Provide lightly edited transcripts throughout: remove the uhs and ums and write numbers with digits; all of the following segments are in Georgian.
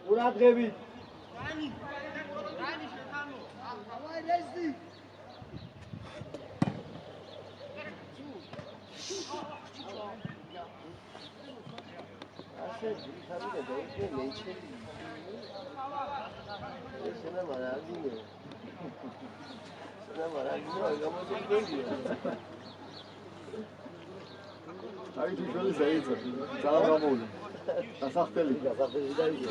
Uradrevit. Ai tu șoli să aici, țara ramul. Asafteli. Asafteli da aici.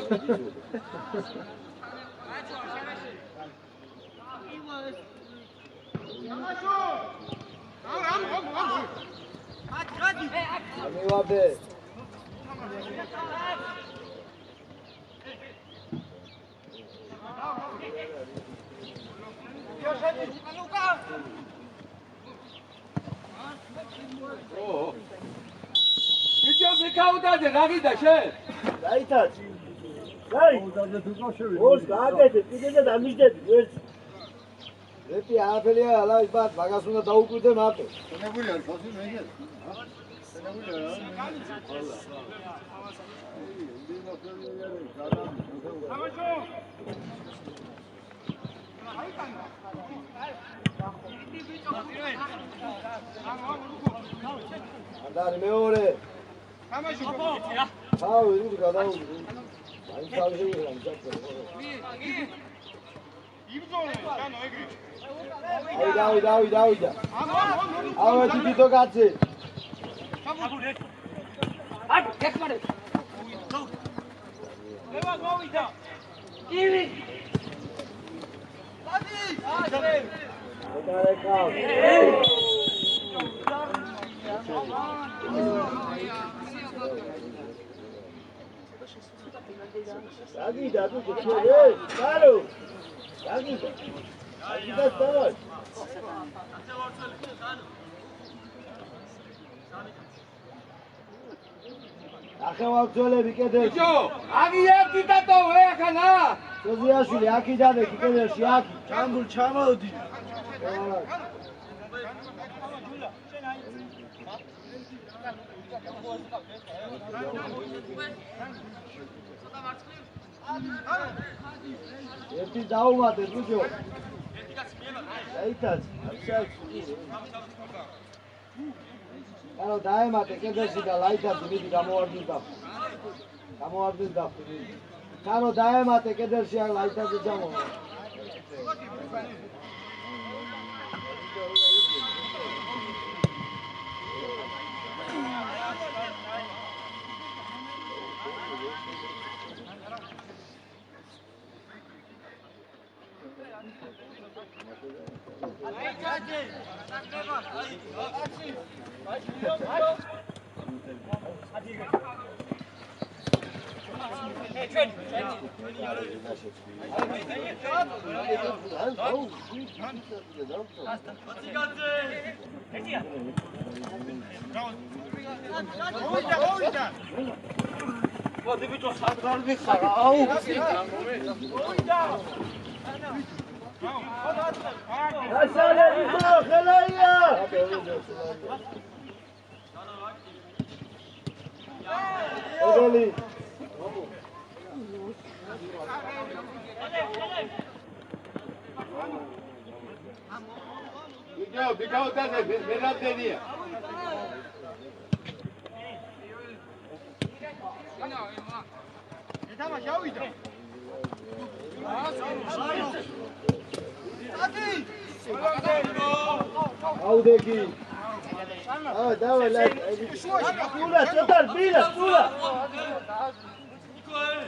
Amiwabe. Mikaudaze, ragida she. Daitat. Dai. Os გააკეთე, კიდე დამიჯდები, ვერც. Რეპი აფელია, ალაი ბათ, მაგას უნდა დაუკვირდე მარტო. შენებული არის, ხალხი მეჯერ. შენებული არა. ანდარი მეორე. თამაში აუ, იგი გადაუდი. აი თავში ვიღან ჩაკეთე. იბრძოლე, ჩანო ეგრე. დავიდა. აუ, ერთი თითო კაცი. აი, ეხმარე. ლევა მოვიდა. ივი. დადი. დარეკავ. Agida, tu que quieres? Claro. Agida. Agida estás. ახლა ვძოლები კედელში. ბიჭო, აგი ერთი დატო ვეახანა. ზოზიაშვილი, აქი დადეკი კედელში, აქი. ჩამბულ ჩამოვდი. ერთი დაუმატე, ბიჭო. დაიტაც, აღშაჩი. ანუ დაემატე კედელში და ლაითაც მიდი გამოვარდნი და. ანუ დაემატე კედელში და ლაითაც ჩამოვა. Mikaudaze, verradenia. თამაში ავიდა. აუდეგი. დავай, ლაი. სულა, ცოტა ბილა, სულა. ნიკოლე.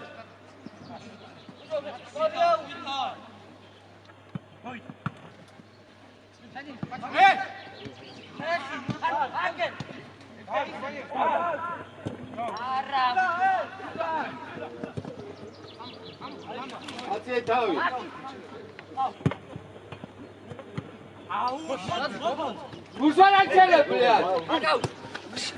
Ate tavi. Uzvan çele bliyat. Kavuş.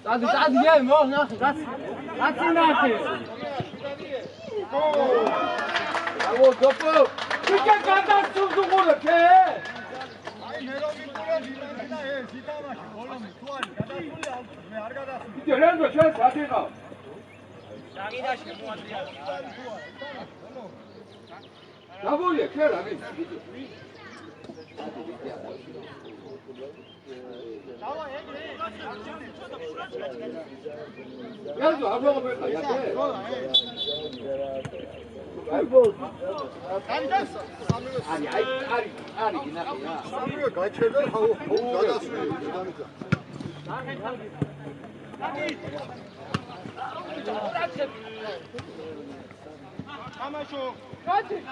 Hadi gel, ne oldu? Kaç. Bravo, topu. Çünkü kadar tuttuğunu ke. Gelen de sen hadi kal. Ya bu ya kera ne? Ya dur abla böyle ya ke. Kayboldu. Ari yine ya. Sanmıyor kaçırdı havu gadasını. Ama şu. Hadi.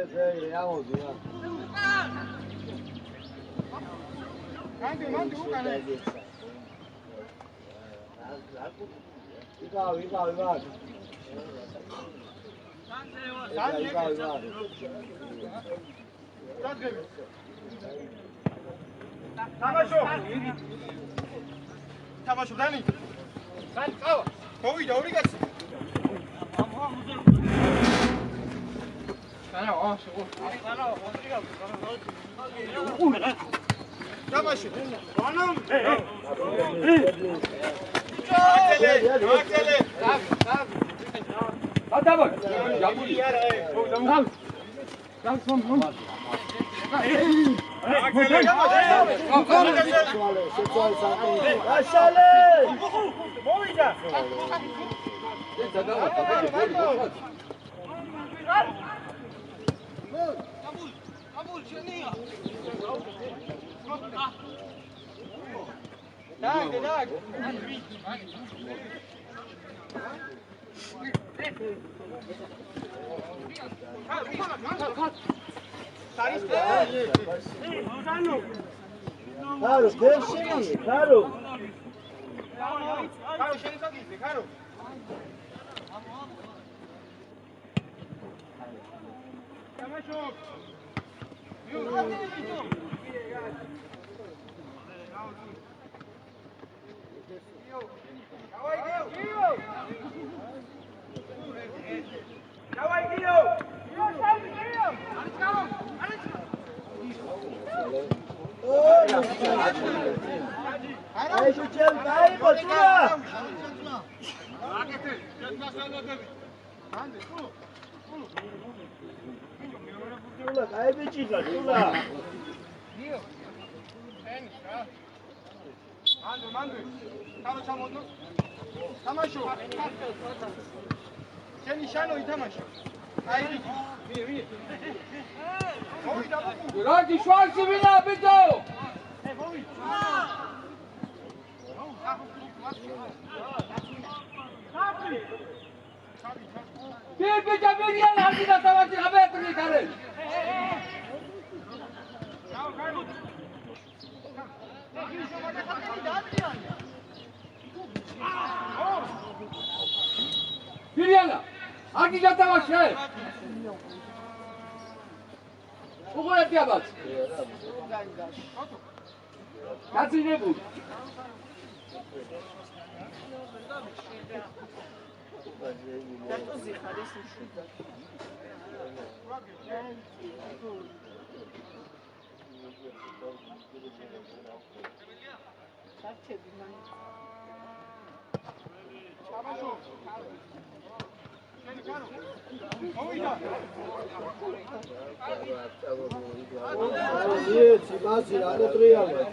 Segre, ya oldu ya. İkal. Tamam Dani. Sen kal. 거기 우리 갔어. 가나 수고. 가나 어디가 잡아시. 가나. Hadi bak. Yapın. Tamam. Tamam. Aşağıya. Caro, deixa Caro. Caro. Aí, Chutiel, vai, botura! Aí, Betica, tula! 만두. 타로 참어도. 타마쇼. 제니 샤노 이타마쇼. 아이디. 위. 거기 잡고. 그렇지, 슈아스비나 비토. Bir camiyen hazine savaşı haber kırıkları. Bir yana. Hazine savaşı. Bu kadar yapamaz. Kaçıncı bu? Sì, basi, hanno 3 anni.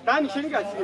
Dani, შენი კაცი.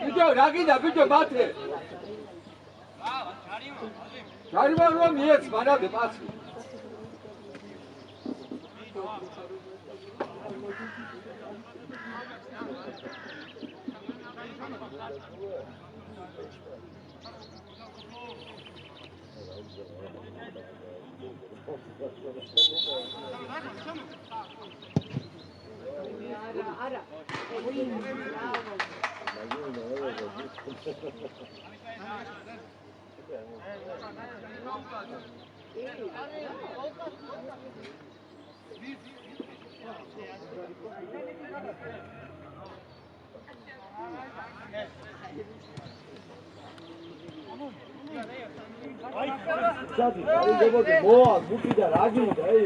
Video, Ragina, video, bate. Jarima რომ მიეც მანამდე პასი. არა. Sabe, eu vou de boa, vou pedir água aí.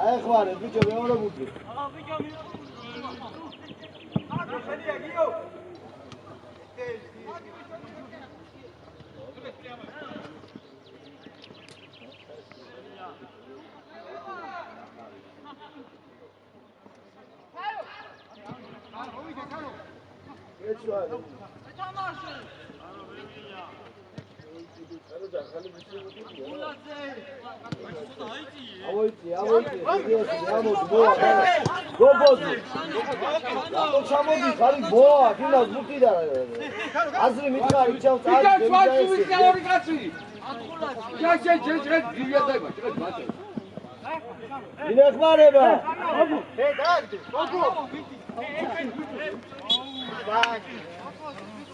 Ai, claro, bicho, eu vou muito.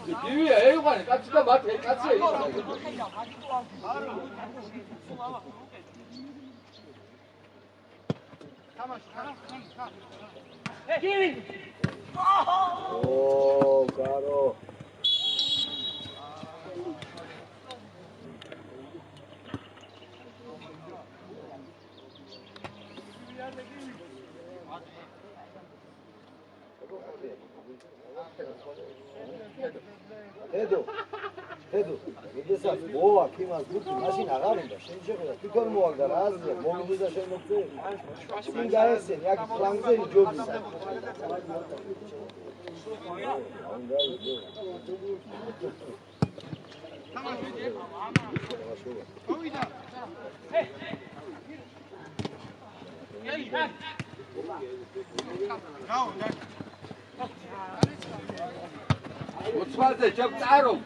Ivia, ei, mano, tá te dando bate, tá te aí. Oh, caro. Edu, იდესაც მოვა ქიმას გუთი მაშინ აღარ უნდა შენ შეხედა თვითონ მოაგდა რა აზრია მომიდე და შენ მოწე წინ გაესენი აქ ფლანგზე იჯობისა Utsvalde, çab taro.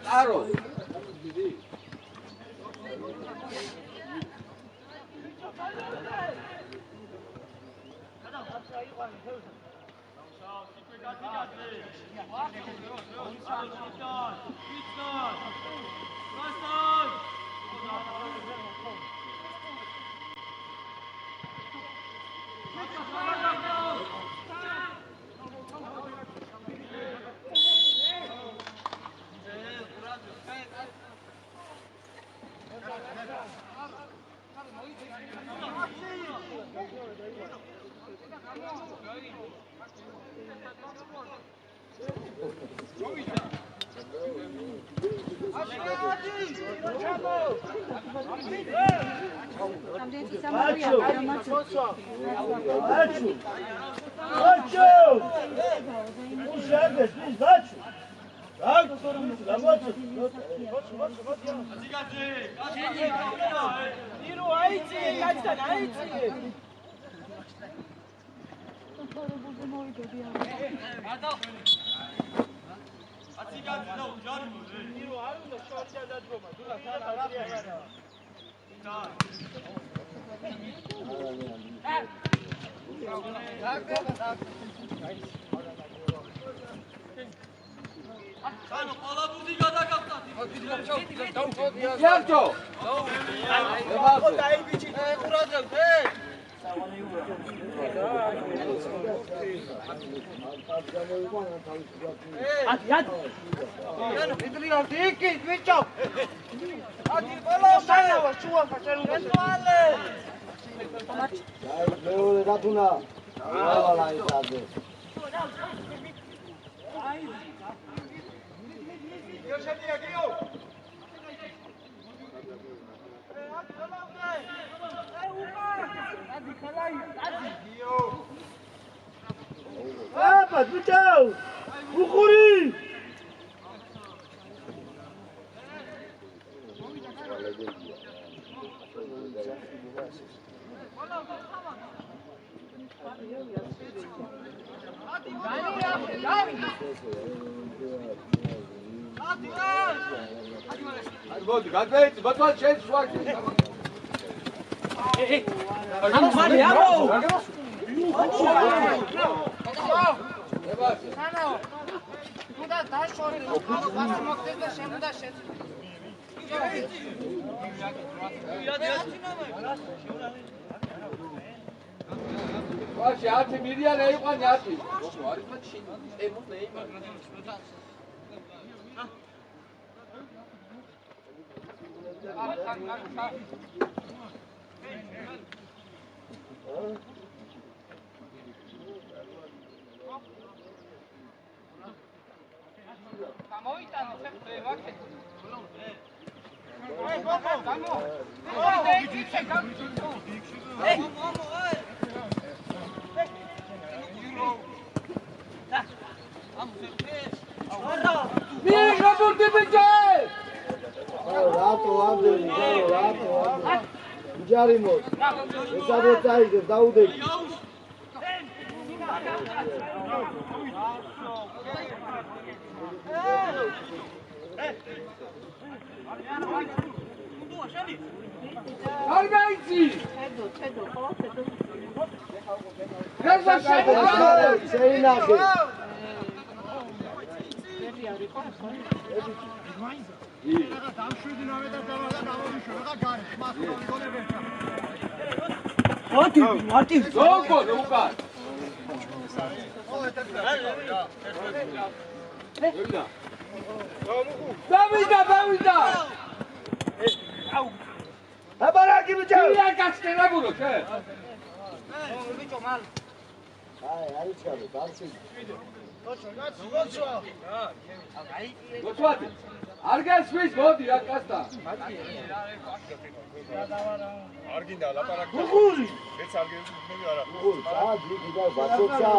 აი ჩავე, დავში. გოჩვადი. არ გასვლის, მოდი რა კასტა. არ გინდა ლაპარაკი. უღური. მეც არ გეუბნები არა. უღური, საათი გიდა ბაცოცა.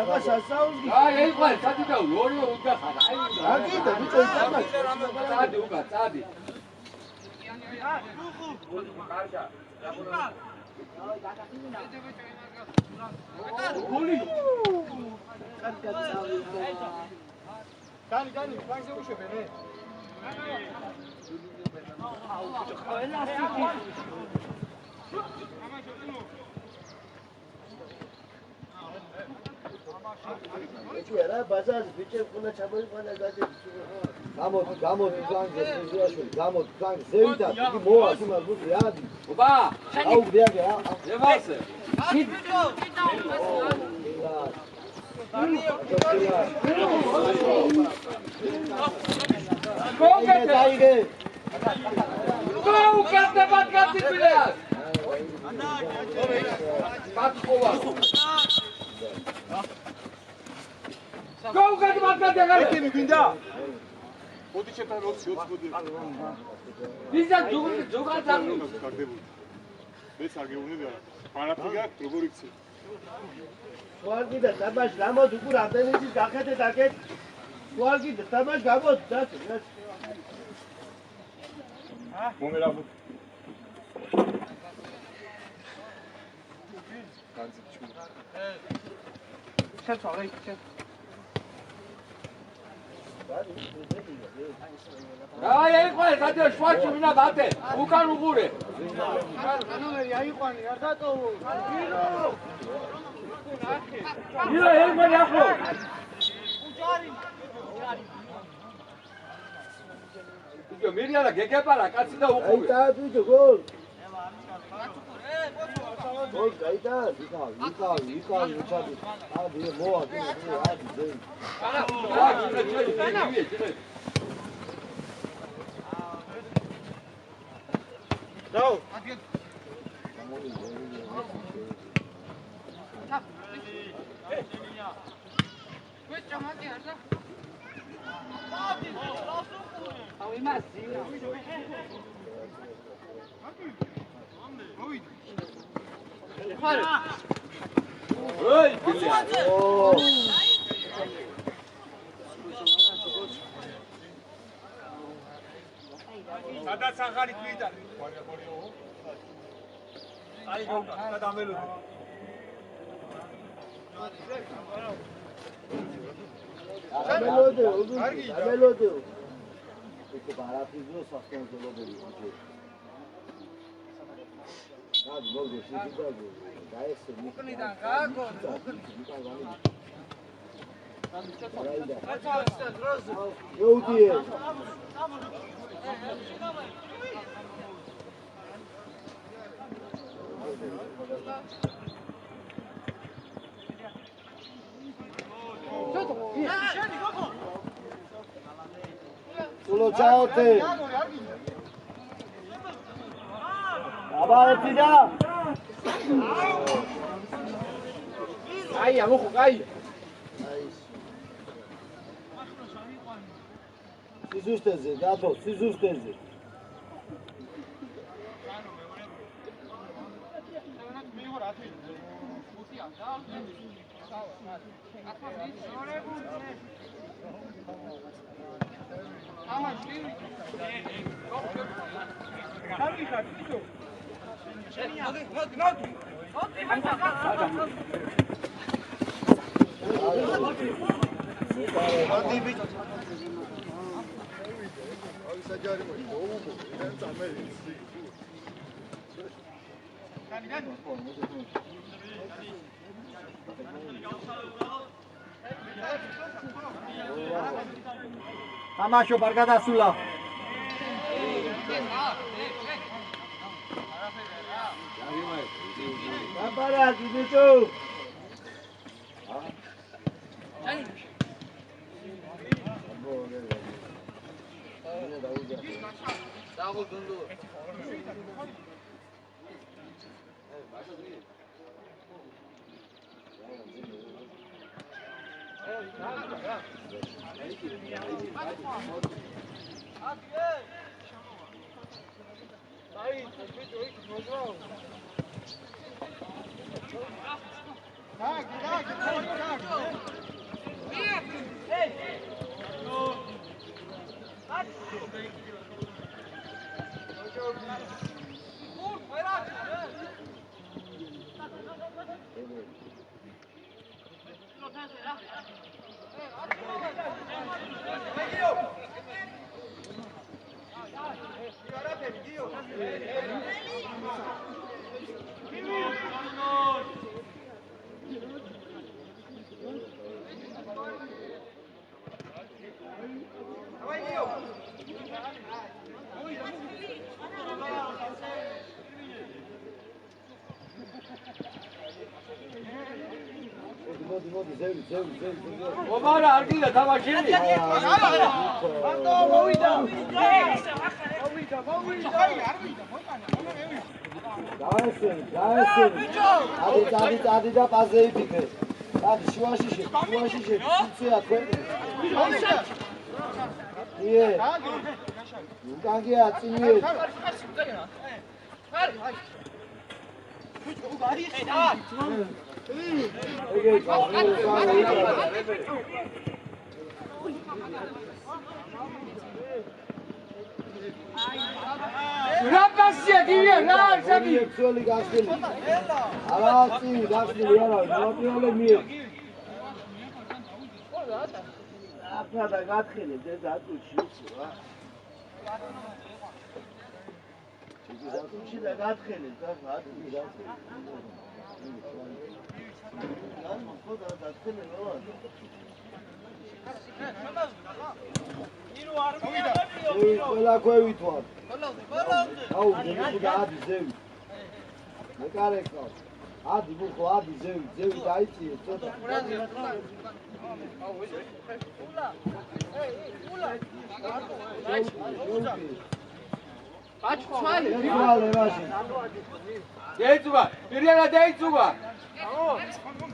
რა სასაუზგი. აი, ეყვა, სადი და ორი უდგახარ. აი, რა გიდა, ბიჭო, იცადა. წადი უკან, წადი. Gani, flank ușe bine. Eki ara bazar biçe buna çabayı bana zaten. Გამოდი ფლანგზე ზეაშვილი, გამოდი ფლანგზე ზევიდან, იგი მოვა თუნდაც ბუზი რადი. ოპა, აუ გიაგე რა. ევასე. დაიგე. Gol კაცებად გაწიფილეს. ბატყოვა. Gol კაცებად გაწიფილეს. Ekini gunda. მოდი შეთან 20 მოდი. ვიზა ჯოგა ძაღლი. კარდებული. მეც არ გეუბნები არა. პარაფი გაქვს როგორ იქცე. ვარგი და თამაში გამოდი უკურ ამდენიც გახედეთ აქეთ. ვარგი და თამაში გამოდი დაწე. მომერა. განძი ჩუ. შეცვალე, შენ. აი, ეყვა, სადა შვაჩი ვინა ბატე. უკან უღურე. ნომერი აიყვანი, არ დატოვო. ირა ეყვა ახო. ბიჭო, მირიანა გეგეპარა, კაცი და აი უყურე. დააბიჯო გოლ. გოლ გაიტა, ვიკავი, უჩადი. ადი მოვა, ადი ზეი. არა, ჩე. დაუ. ოი, ბილია. სადაც ახალი ქვიდა. აი გოგა დამელოდი. ამელოდე. ეს ბარაფიზო სასწავლებელი იყო. რა გოგო შეიძლება დაესწრო მიკნიდან გააკო. იუდიე. Solo ciao te. Abate da. აი, ამოხო, აი. Sizusteze, dato, sizusteze. თამაშო არ გადასულა. Aparat, bicho. ობარა არ გინდა თამაშები დადი და პაზე იფიქრე. დადი შუაში შეცია თქვენი. იე. უკანგია წინიე. რა პასია გიგე რა არსები ძველი გასული. არა წინი გასული არა, მოწიოლე მიერ. აფა და გათხილე დედა ატუში რა. ატუში და გათხილე და ატუში და ან მოხდა დათხილე რა. ყველა ქვევით ვარ. აუ, მე დაადი ზევი. მე კარეკავ. ადი ბუხო, ადი ზევი დაიწიე ცოტა. ბაჭყვალი ვიღალე მაშინ. დაიწუვა პირიანა დაიწუვა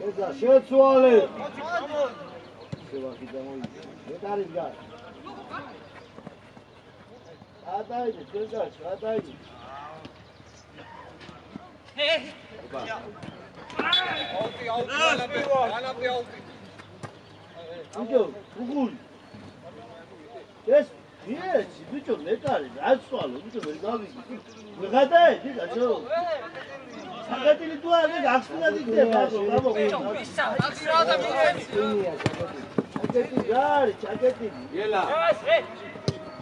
ესა შეცვალე. შევახი გამოიწე. მე არის გა. ატაიდე, თელგაში, ატაიდე. ბიჭო, უგული. ეს ის ბიჭო მეტარი, რაცვალო, ბიჭო ვერ გავიგე. ვიღადაე, ბიჭო. საკეთილი თუ არ გახსნად იქნება, ბაბო. ისი რა და მინები საკეთილი გარი, საკეთილი. ელა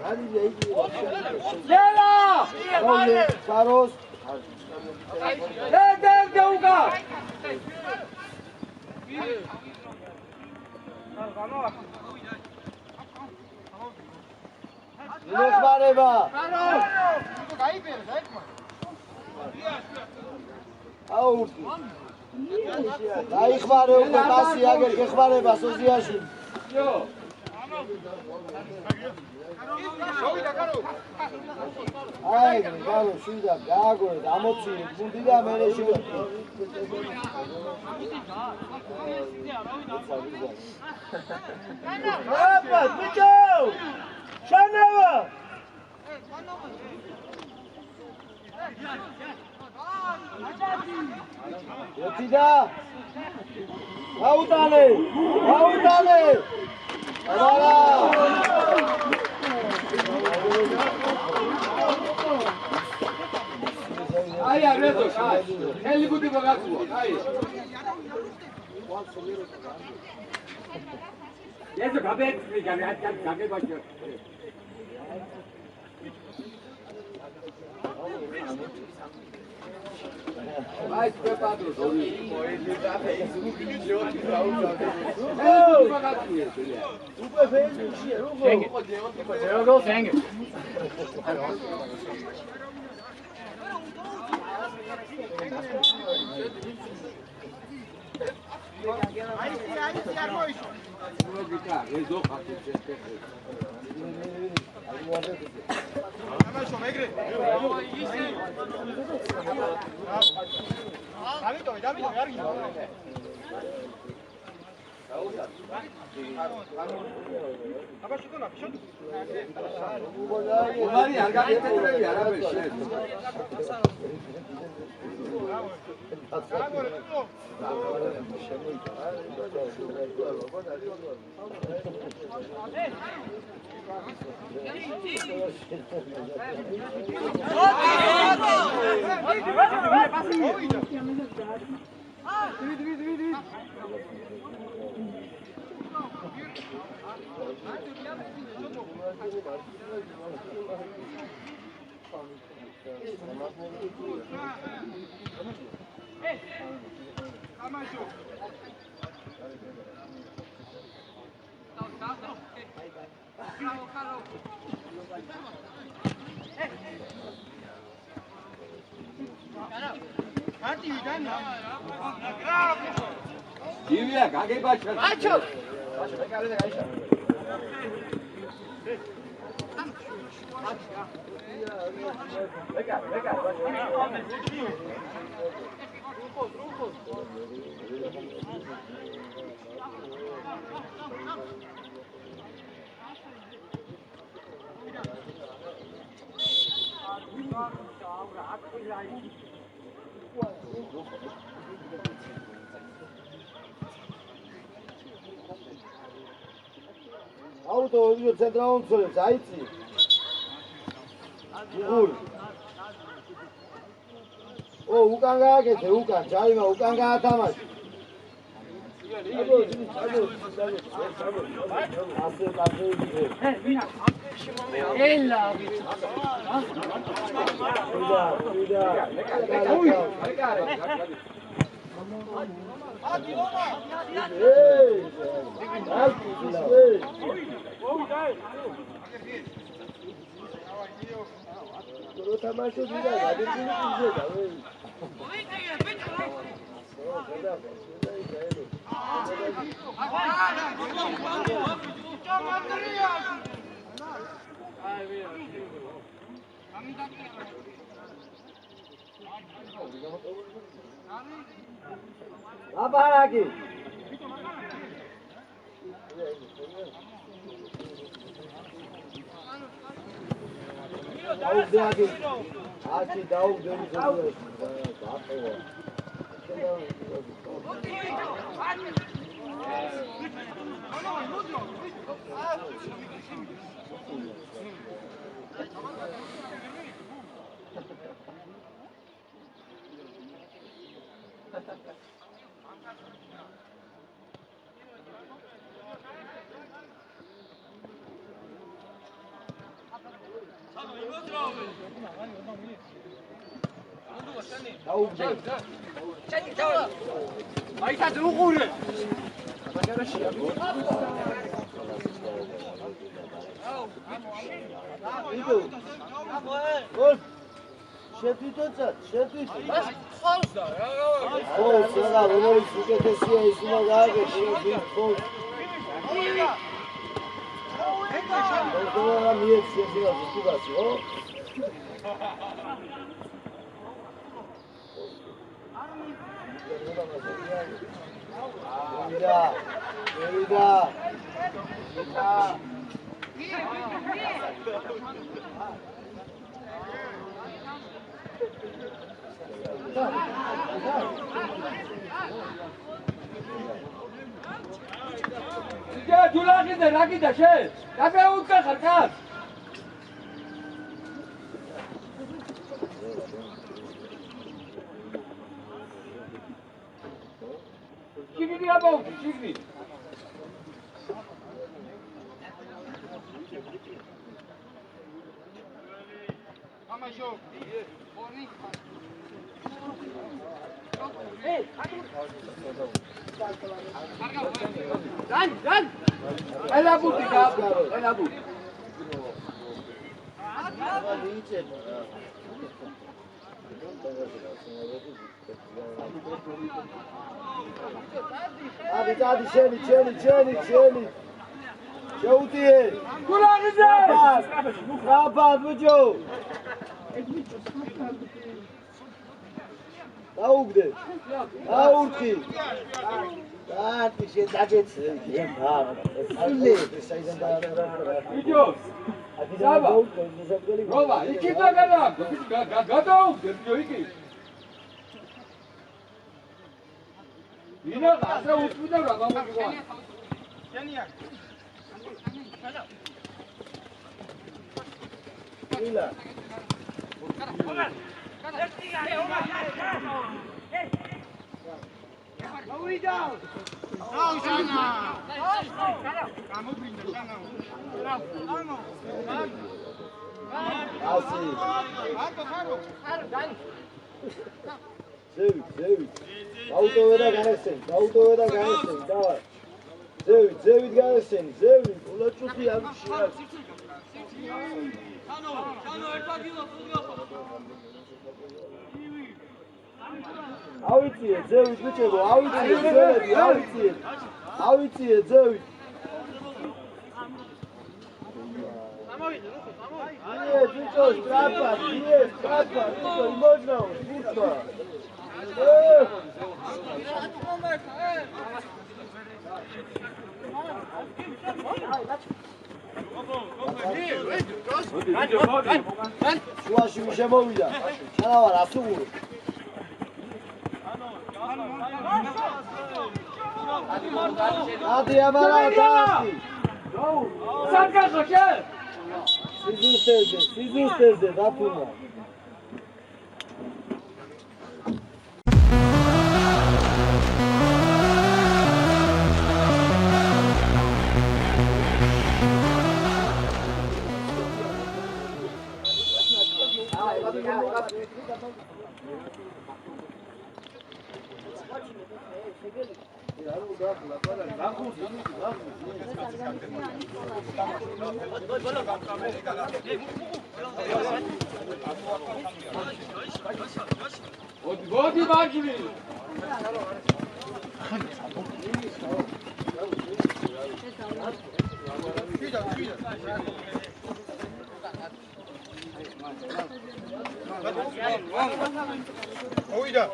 გარი ეიგი. ელა საროს დაუგა ნეხმარება. აურტი. დაიხმარე უკვე მასი აგერ გეხმარება სოზიაში. იო აი, გარო შიდა გააგორე ამოციე გუნდი და მე შევიდე. აბა, ბიჭო! შანავა! ეთიდა! აუტანე! აუტანე! აბა! აი არეთო შაი ელი ბუდი მოგაცუა აი ეს გაბეცი გაგებაჭო აი პრეპადო ზოგი მოედი და ფეისბუქი ჯოთი რაუზავდა უკვე ფეისბუქია როგორ როგორ სენგე აი არ მოიშო. მოგიკა ეზო ხათი შეხედე. ამაშო მეგრე. დავიდო არ გინდა. უბანი არ გაგეთეთრები არაფერს შენ. Divya, gage bacha. Acho. Bacha, bekare da gaisha. Bekare, Auto, io centra un solo, sai? Oh, ukanga gete, ukanga, jaima, ukanga atamas. Apa lagi? Daug lagi. Aci daug dari sana. Ragida, chef. Café un cajarcas. Chigni abo, chigni. Amajo. Hey, run. Ela butica, ela bu. Hadi çeni. Çavuti. Kulağınıza. Kapat bucu. დაუგდე. დაურთხი. დაარტი შედაგეცე. სულე საიდან დაარდა. ვიდეოს. აბა. როვა, იქით დაგადა. გადაუგდე, იქით. ვინა ასე უთმიდა რა გამოგიყვანა. Genial. ილა. ზევით. აუტოვე და განესენ, დავარ. ზევით განესენი, ზევით. ულაჭუთი ამში არის. Sano, erpagilo, ავიწიე, ზევით ბიჭებო, ავიწიე, ზევით. Нет, бичо, strapa, biczo, można, kurwa. Słuchaj, mi się mówi, a słuchaj. Hadi Amaral, siz istedi, rapuna. Vodi Margini. Oida.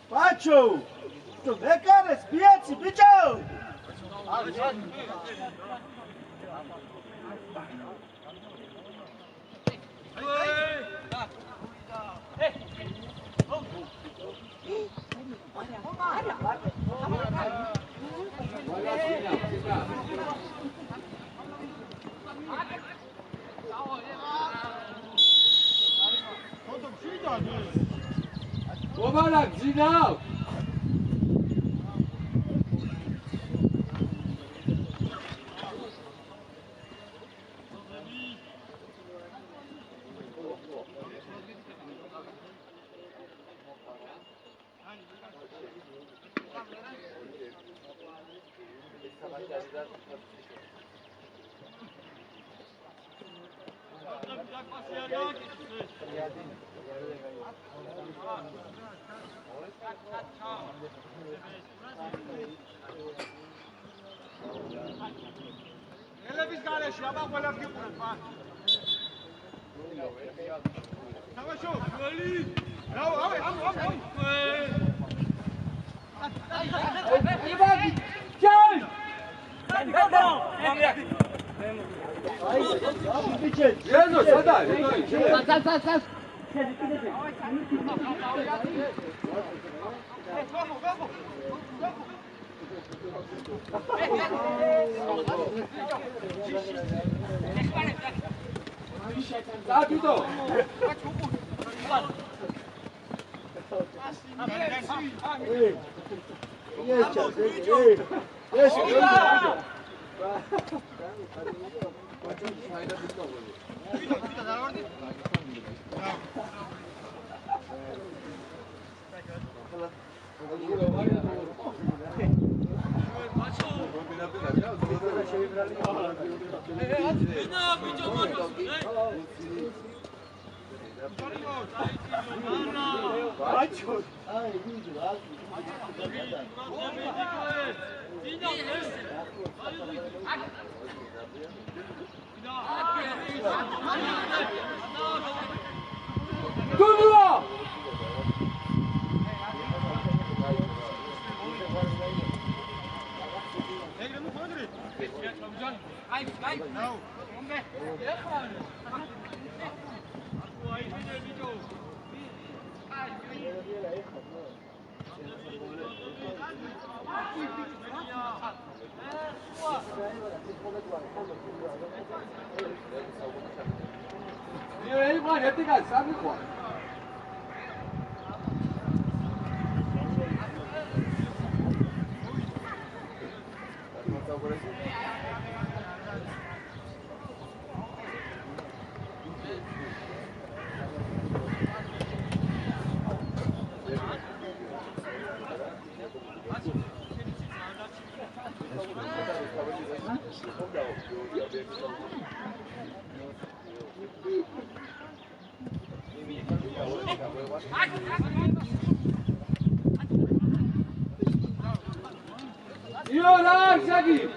Pacho! Tu vecares, piaci, bicho! Obalak, Zinal! Elevis galeshi, aba ყველას გიყურება. Tavasho, გოლი. ავი. იბაგი, ჩაი! რეზო, სადა? წას. Zabito! ბაჩო. აი, ვიდი რა. დუნუა 이거 여태까지 싸는 거. 일어나, 자기.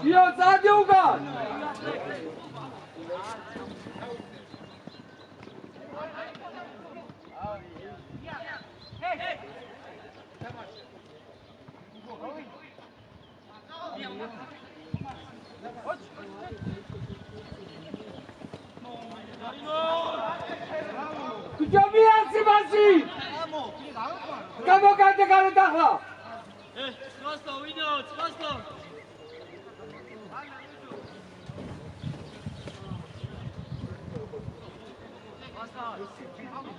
이어 사디오가. 그점이야 스마시. 까먹한테 가는 다가. 찍었어, 위너, 찍었어.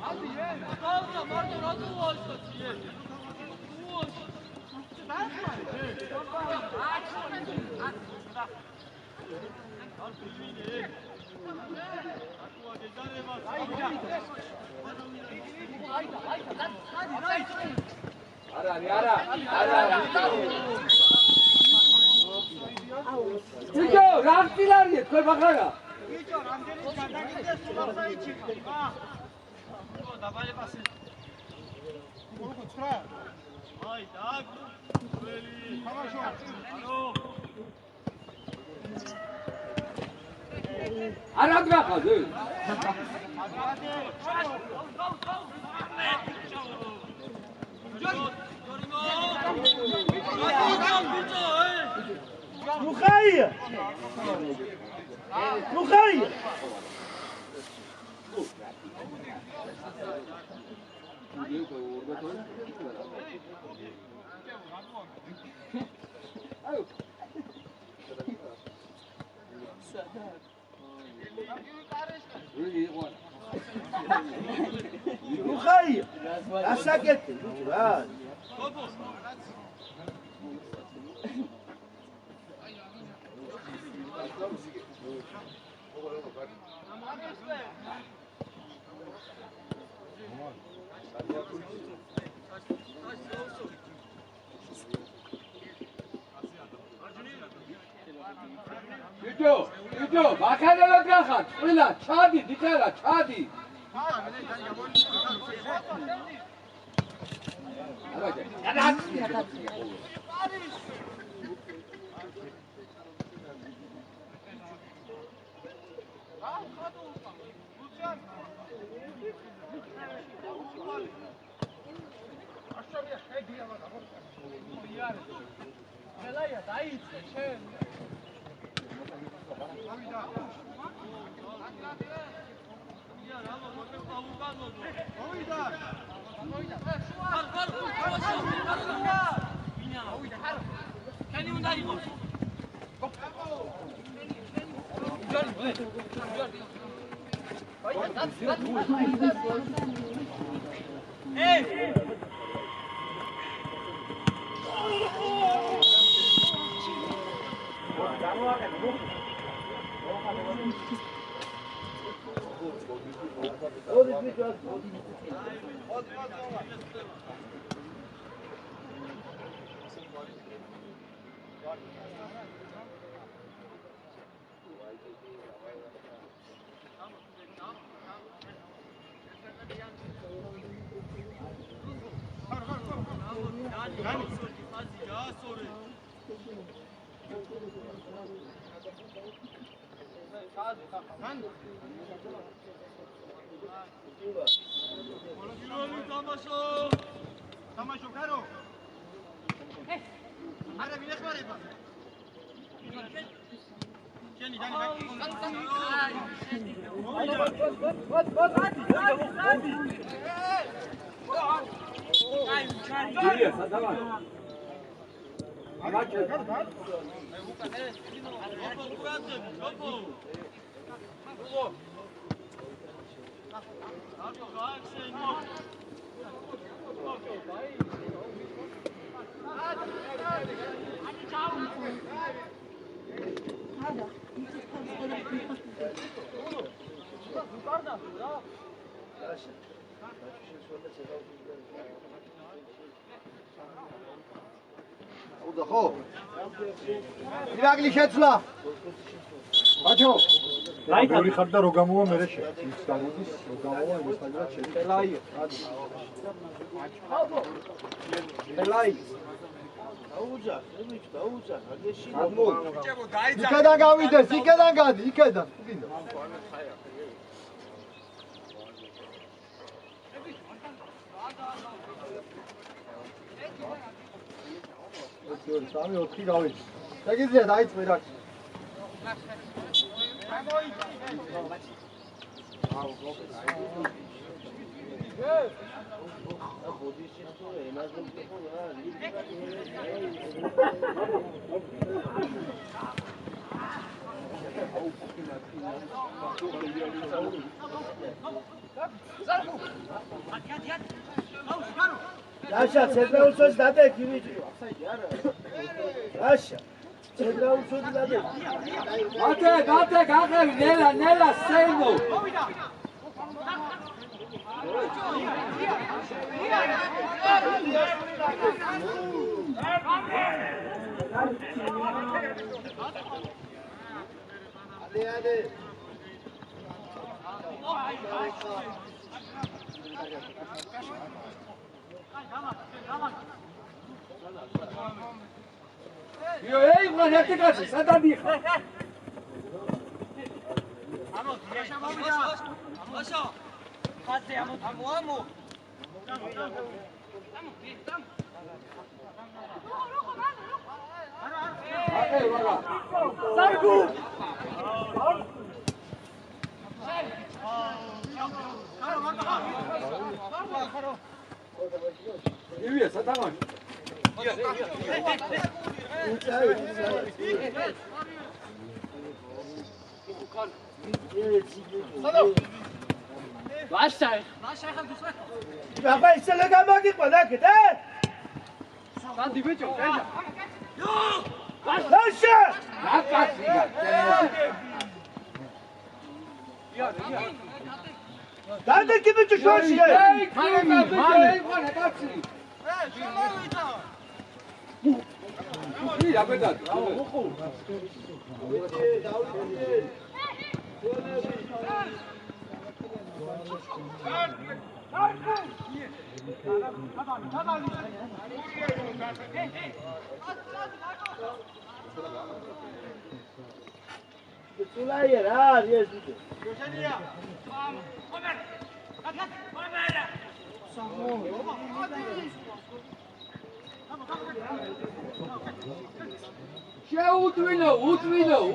왔어. 말도 나도 왔어, 뒤에. 이거 락실라리에 그걸 박아라. 안 들어가거든. 누가이야? 누가이야? 누가이야? 아싸겠지. 아. 이쪽 마카레라 가서 올라 차디 니카라 차디. ორი ბიჭო თამაშო გარო არა მინახმარება შენი დანი ხო ირაკლი შეცვლა ბაჭო გორი ხარ და რო გამოვა მე ის გამოდის რო გამოვა იმის თაგრად შენ პელაი პელაი აუჯა შემიჩ დაუჯა აგეში ბიჭებო დაიცა იქიდან გავიდეს იქიდან გადი იქიდან გინდა ორი სამი ოთხი გავიჩ შეგიძლია დაიწყე რა Აშა, ცენტრალურს დადეკ იმიჯი. Აშა. ცენტრალურს დადეკ. Ate, გაღები, ნელა, სეინო. ade. Io, ehi, guarda che cazzo, sta da dire. Io, sta da Baba isele gamagi qada kete. Sandi bicho, venga. Lascia! Dai che bicho shoshi. Sì, ha pegato.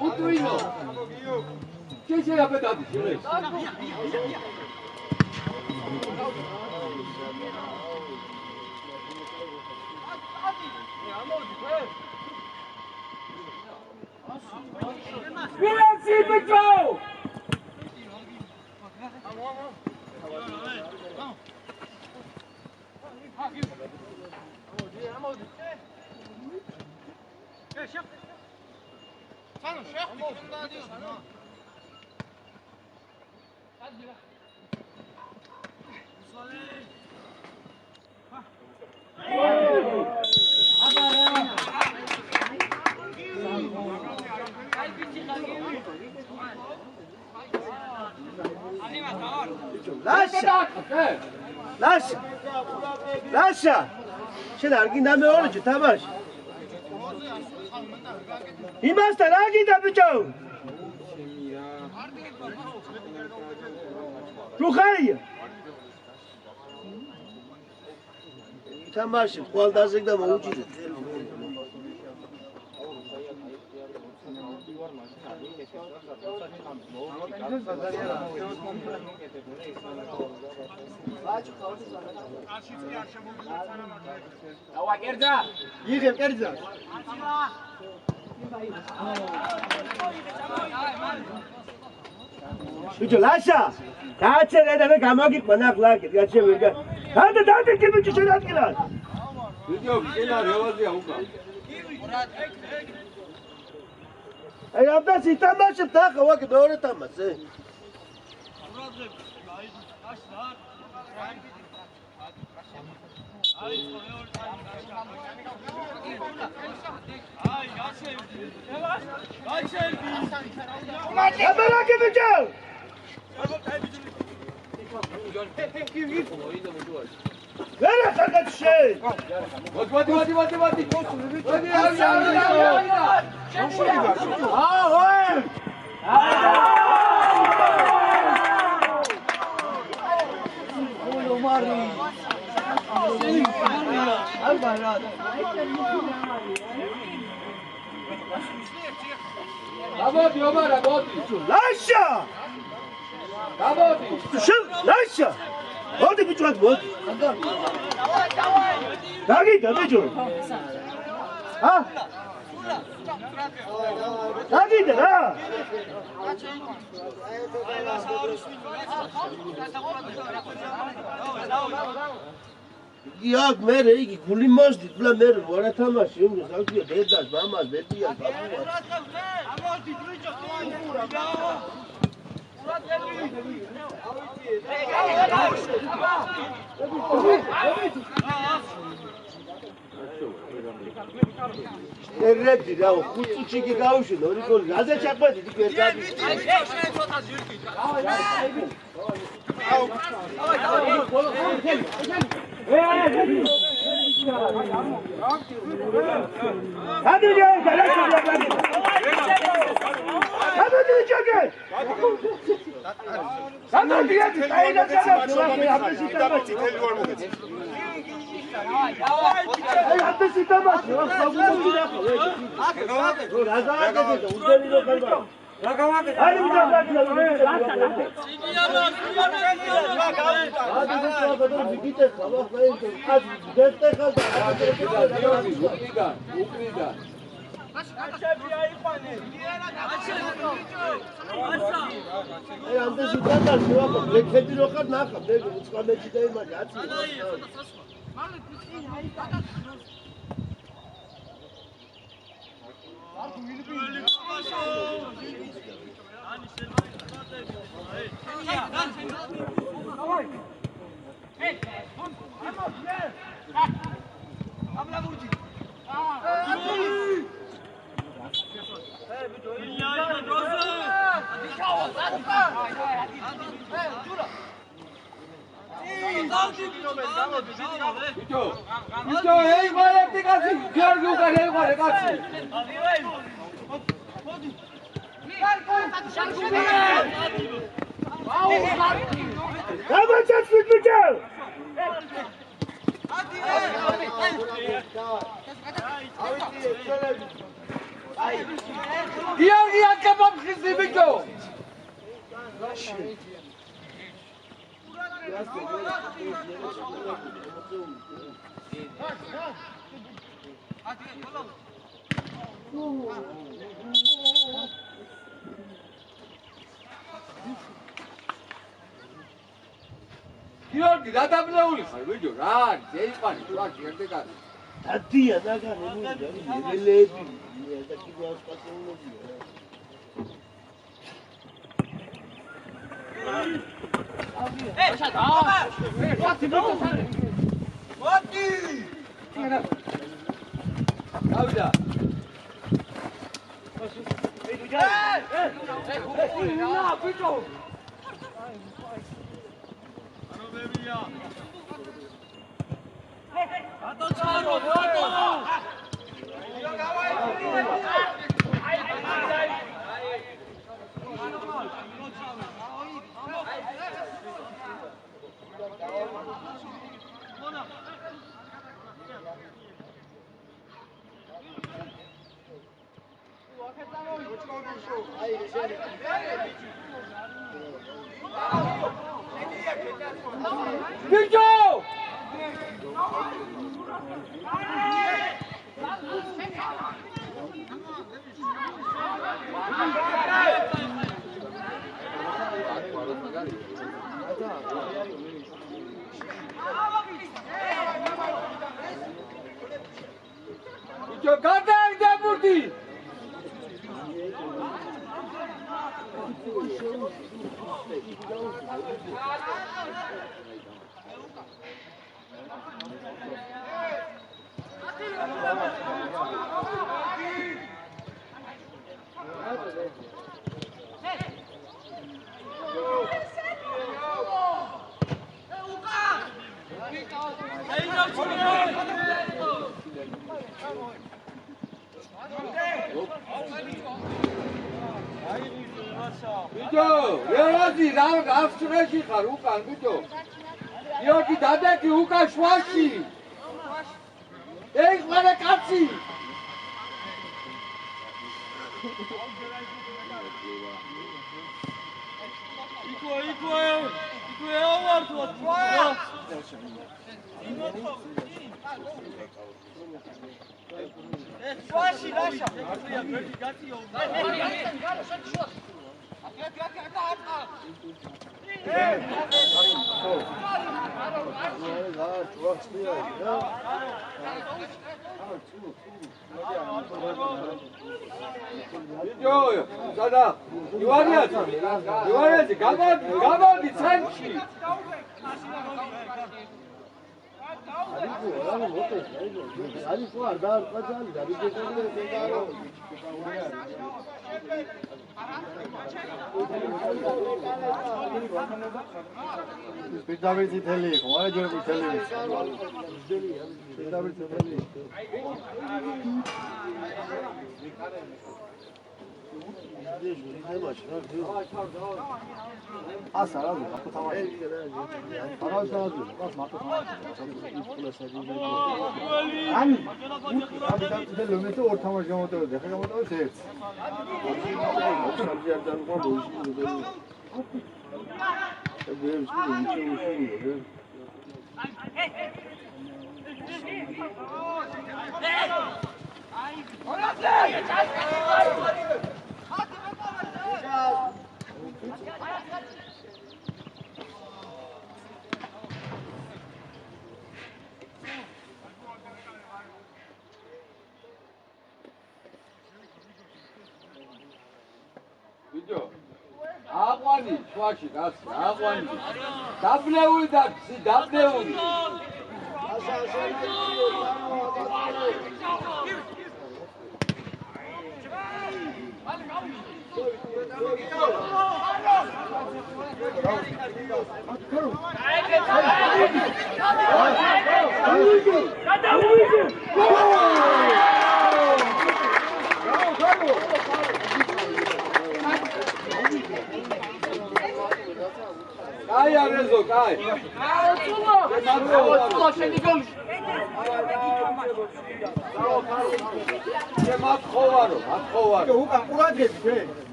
Udvino. Che sei appetato? Vieni, Pietro! ლაშა შენ არ გინდა მეორეჯი თამაში იმასთან რა გინდა ბიჭო რუხაია თამაში ყველდაზე და მოუჭიდე დავა კერძა იღებ კერძა ბიჭო ლაშა გააჩერე და მე გამოგიყვა ნახლა გაჩერე ვერგა დადე კი ბიჭო შენ ადგილას ვიდეო კენა რევაზია უკა აი აბდა სიტამაში დახა ვაკე მეორე თამაშზე აბარაკე ბიჭო ვერა საკეთშე მოდი Давай, Омар, работай. Лаша! Работай. Шел, Лаша! Вот и почему вот. Даги, давай же. А? Даги, да. Яг მერე იგი გული მოსდით, ბლა მერე ვარა თამაში, უმრე ზალგია დედას, მამას, ბებია, ბაბუას. ამოდი ბიჭო, თუურა. ერები რა, ხუთი კი გავუშინო, ორი გოლი. რაზე ჩაყვედი იქ ვერ გადი. აი, შენ ცოტა ზირკი. Გიორგი, დადაბლეული ხარ, ვიდეო, რა არის? ეიყვანი, რა გერდეკა. დადია ნაგანი მივიდა, ელელები, და კიდე ასპასეულებია.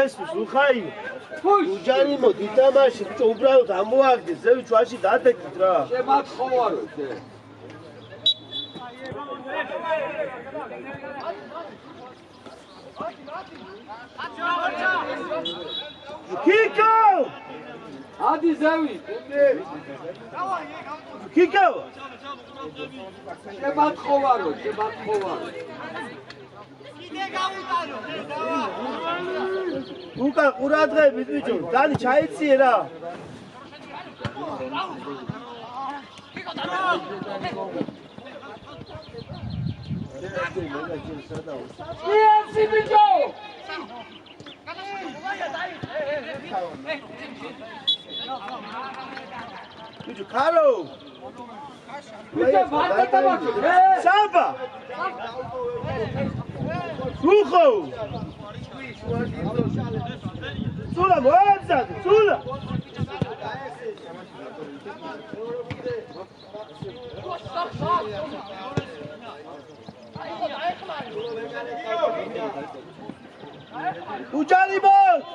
ეს უხაი უჯანი მოდი თამაში ბიჭო უბრალოდ ამოაგდეს ზევი ჩვაში დადეკით რა შემაცხოვარო შე კიკო ადი ზევი კიკო შემაცხოვარო უკან ყურადღებით ბიჭო, დანი ჩაიციე რა. Yes, ბიჭო! ბიჭო, ქარო. ბიჭო, ვარდა თამაშო. საბა. უხო. სულა მოაძად, სულა. უჯარი მოს.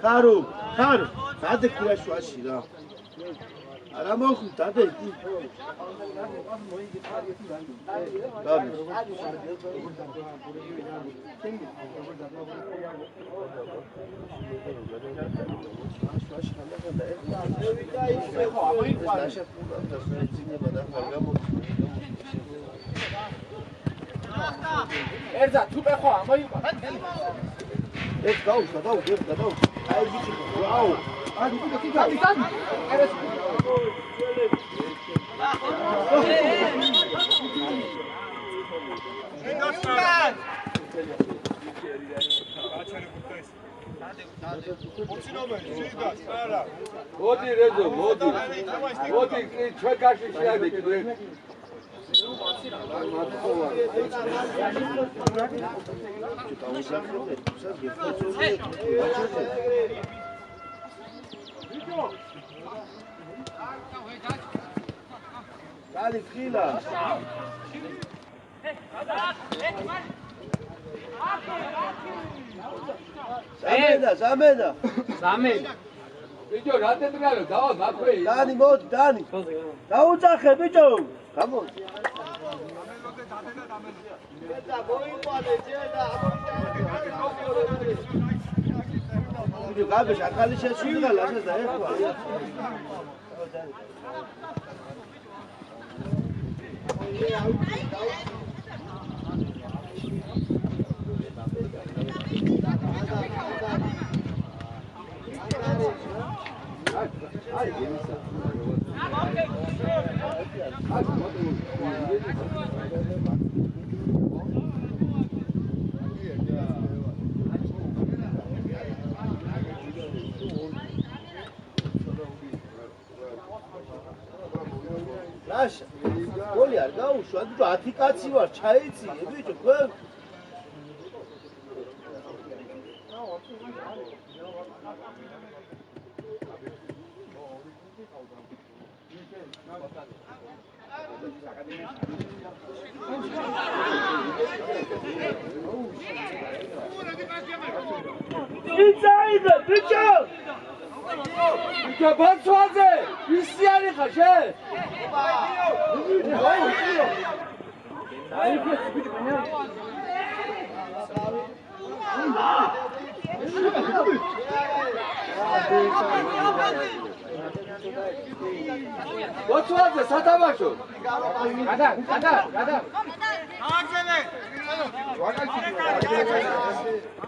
ქარო, ქარო, დადე ქუაშუაში რა. არა მოხუ, დადე. ერთზა თუპე ხო ამოიყვა. ეს გაუშვა, გაუშვა. აი ბიჭო, ვაუ. აი კიდე. ერეს მოდი რეზო, მოდი. მოდი, ჩვენ კარში შეადე კიდე. Dale, fila. Zameda. ბიჭო, რა დედრალო, დავა მაქვე. Dani, მოდი, Dani. დაუძახე, ბიჭო. გამოდი. ბიჭო, გაბეშ, ახალი შეშულა, ლაშა დაეხვა. Lasha, goli ar gausho, adu 10 კაცი ვარ, ჩაიციე, ბიჭო, თქვენ. Იცაიდე, ბიჭო! ბიჭო, ბაცვაძე, ისი არის ხარ შენ? ბაცვაძე, სათამაშო. გადა.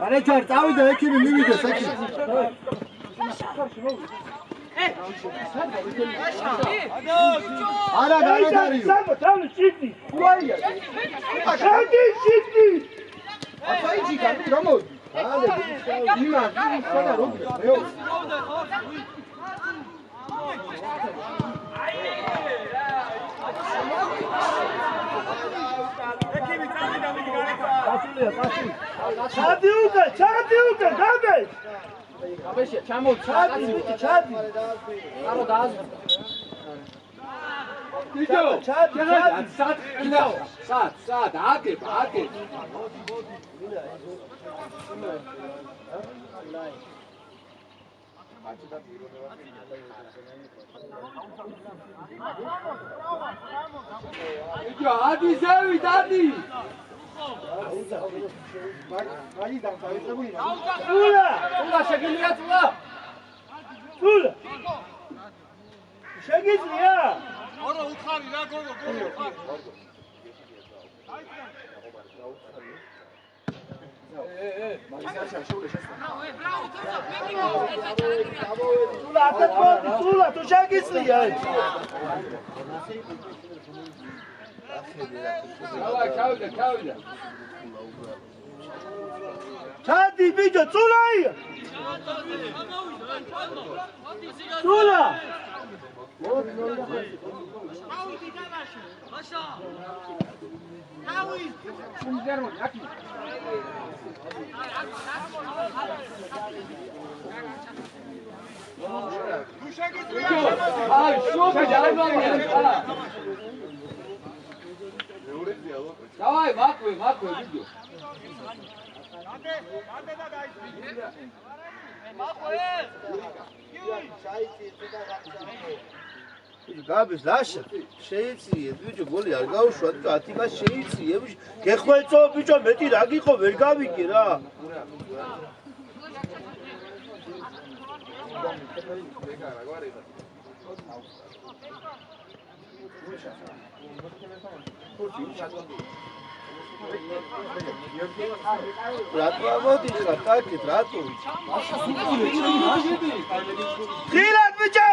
არა ჯერ წავიდა ექიმი მივიდეს ექიმი. არა გარეგარიო. სამო შიტი. უაია. შიტი. აფაიჯი გამი გამოდი. ალე იმა, სადა რომი. მეო. ჩადი უკვე, გამე. აბეშე, ჩამოდი, ჩადი. არო დააზრდა. ბიჭო, ჩადი. სად კიდაო? სად, აგებ. იო, ადი ზევით, ადი. წულა შეგიძლია წულა. წულა შეგიძლია ორო უთხარი რა გოგო წულა თუ შეგიძლია ჩავიდა. ჩადი ბიჭო წულაია წულა დავაი მაქვე ვიდეო. გაბის ლაშა შეიწიე ბიჭო გოლი არ გაუშვა 10 გას შეიწიე ბიჭო გეხვეწო ბიჭო მეტი რა გიყო ვერ გავიგე რა რატო ამოდის რა კაკეთ რატო ხილად ბიჭო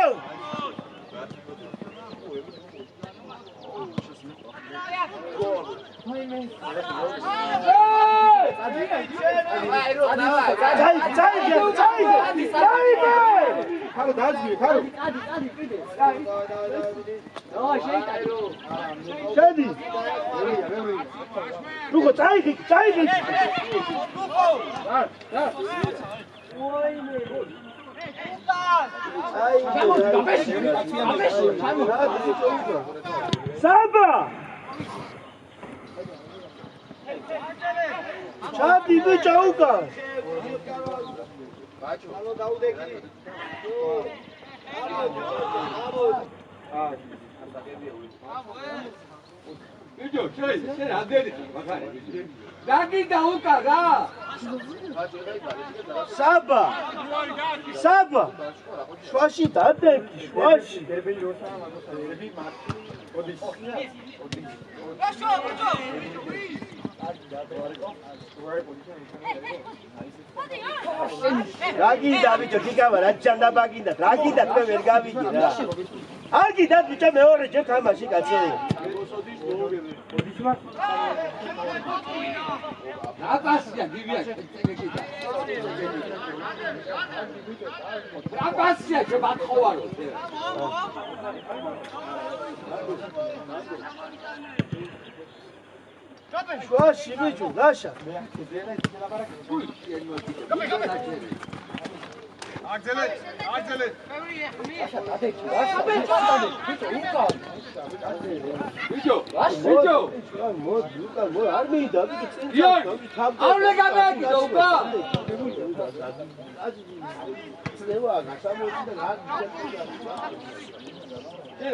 Samba! Chati bichauka. Video, şöyle hadi. Dagi dauka ga. Samba! Samba! Şvaşi dadeki, şvaşi. Ragida bicho kikava rachanda baginda ragida tve ver gavigე რა აგიდა ბიჭო მეორე ჯერ თამაში კაცო აბასია გივია ეგეჭიდა აბასია შევატხოვარო შუაში ბიჭო ლაშა აგზელეთ ბიჭო მოდი უკან მო არ მიდა ბიჭო წინ ავნე გამეაკიდო უკა წლევა გასამოდი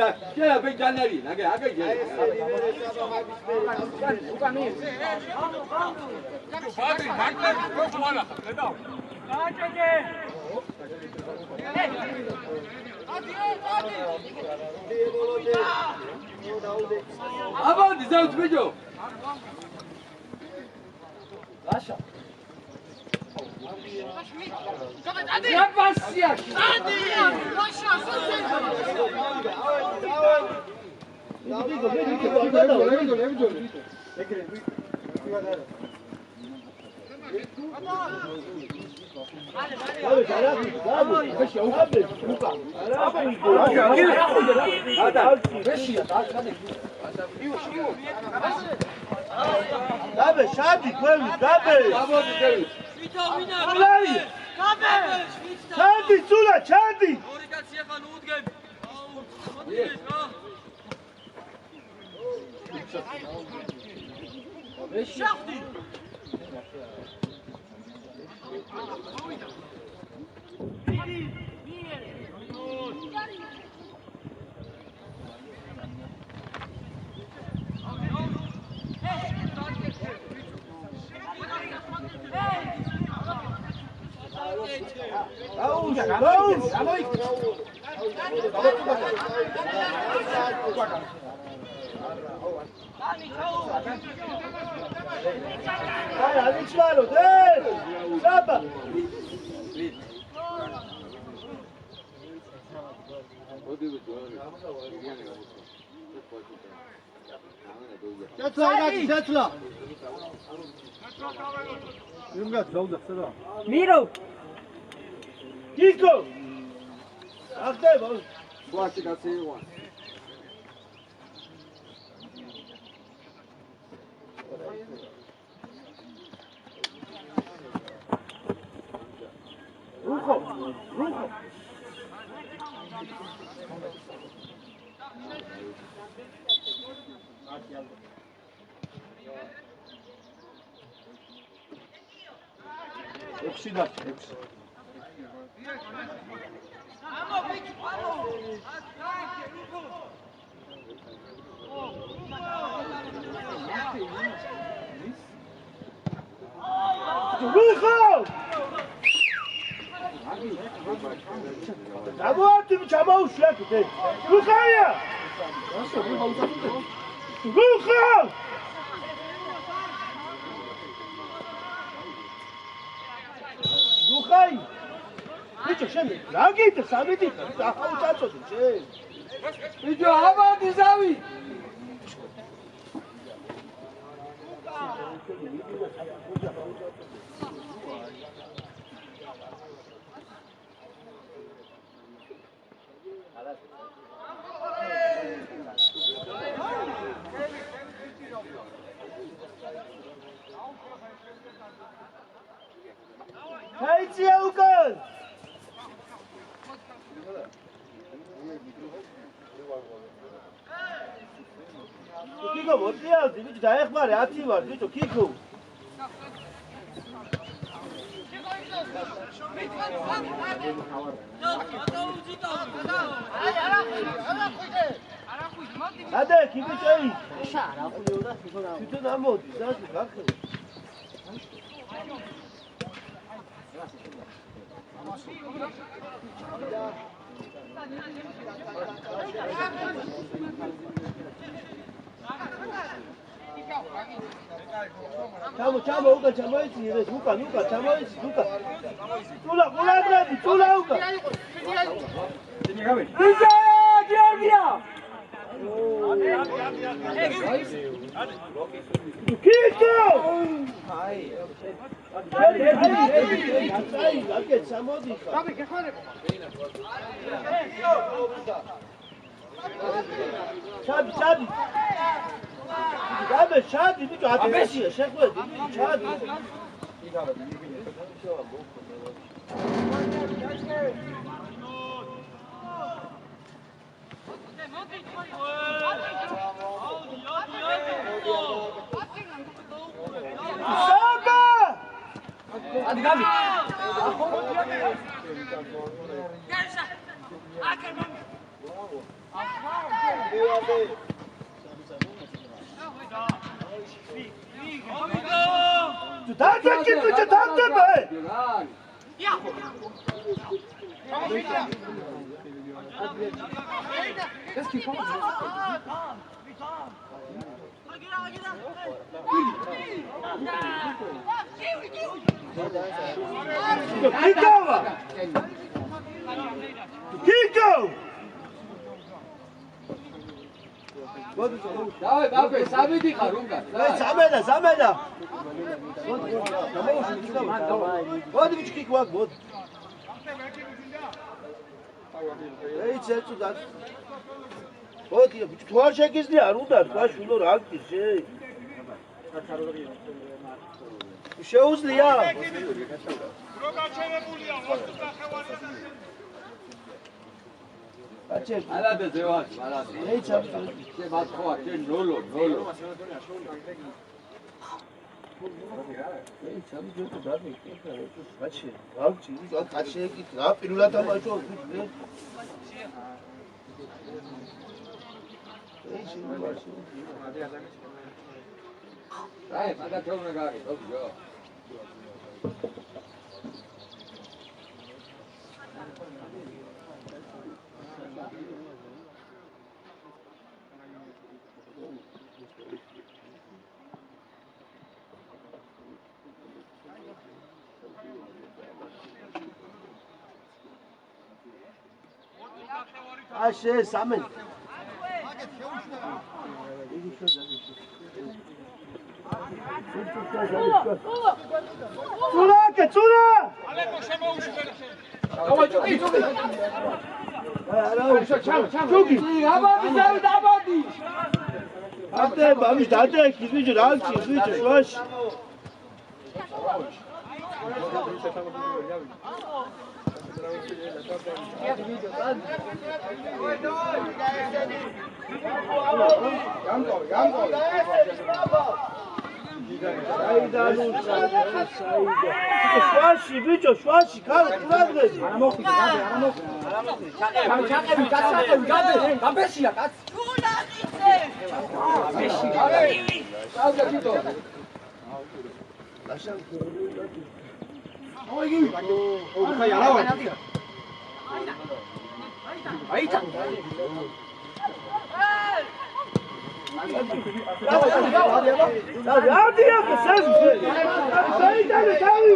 და შეიძლება ბეჭანერი ნაგე აგე უკანი ბადი მაგნეტი პროფაილა ხდება გაჭედე აბანდი ზევთ ბიჭო ლაშა აბასია Gabe, şadi koy, gabe. Şadi, Zula, şadi. Miro! Kiko! ახდება. სვაში გაწევა. რუხო. ექვსი და ექვსი. Давайте чамаушля тут. Рухая! Руха! Рухай! Бიჭო, შემე, რა გითხრა, სამედი ხარ, ახაუჭაწოდი, შენ. ბიჭო, აბადი ზავი. Хайцია უკან. Kiko, მოწიალდი, ბიჭო, დაეხმარე 10 ვარ, ბიჭო, Kiko. Ade, Kiko წეი. არა ხულიოდა, Kiko რა. თვითონ ამოდის, ასე გახსოვ. ჩამო უკან ჩამოიცი ეს უკან ჩამოიცი უკან წულა ყურადღები წულა უკან ბიჭო გიორგია კიკო აი აი ჩამოდი ხა ჩადი Gabe, şadi, bir ateşi, şekledi, şadi. Şaba! Hadi Gabe. Gelsin. Hakan mami. Dada gitti, dada be. Ya. Eski falan. Kiko! Давай, бабе, самеди ხარ უნდა. სამედა. მოდი ბიჭი Kiko აქ, მოდი. ეი, ცეცუ და. მოდი, ბიჭი, თუ არ შეგიძლია, არ უნდა, თქვა შვილო რა გიქს, შე. შეუძლია? რო გაჩერებულია, მოსწ ნახევარია და Açek. Alade zevas, alade. Hey çabuk. Ke matxoa, ke nolo. Hey çabuk götü abi. Kaçı. Avcı. Kaçıya git. Ne yap? Pirula tamaşa oldu. Hey şimdi başlıyor. Ay, maga çovna gari, dobro. აშე სამენ Цуракა, цура! ალეკო შემოუშვერე. ჩუგი, აბადი ზევით აბადი. ატე, ამის დადაიქის ბიჭო, რა გჭირს ბიჭო, შვაში. შვაში ბიჭო, შვაში, ხარ ყურადღები. არა მოხდი, გაბე, არა მოხდი. ჩაყევი, გასაყევი, გაბე, გაბეშია კაც. თულაყიცე. გაბეში, გაბე. წავდა თვითო. ოიგი. ხაი არა ვარ. აითა. Άδია გასაზრდე. საიდანე თავი.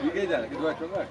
ვიგედა, კიდევ აჩვენა?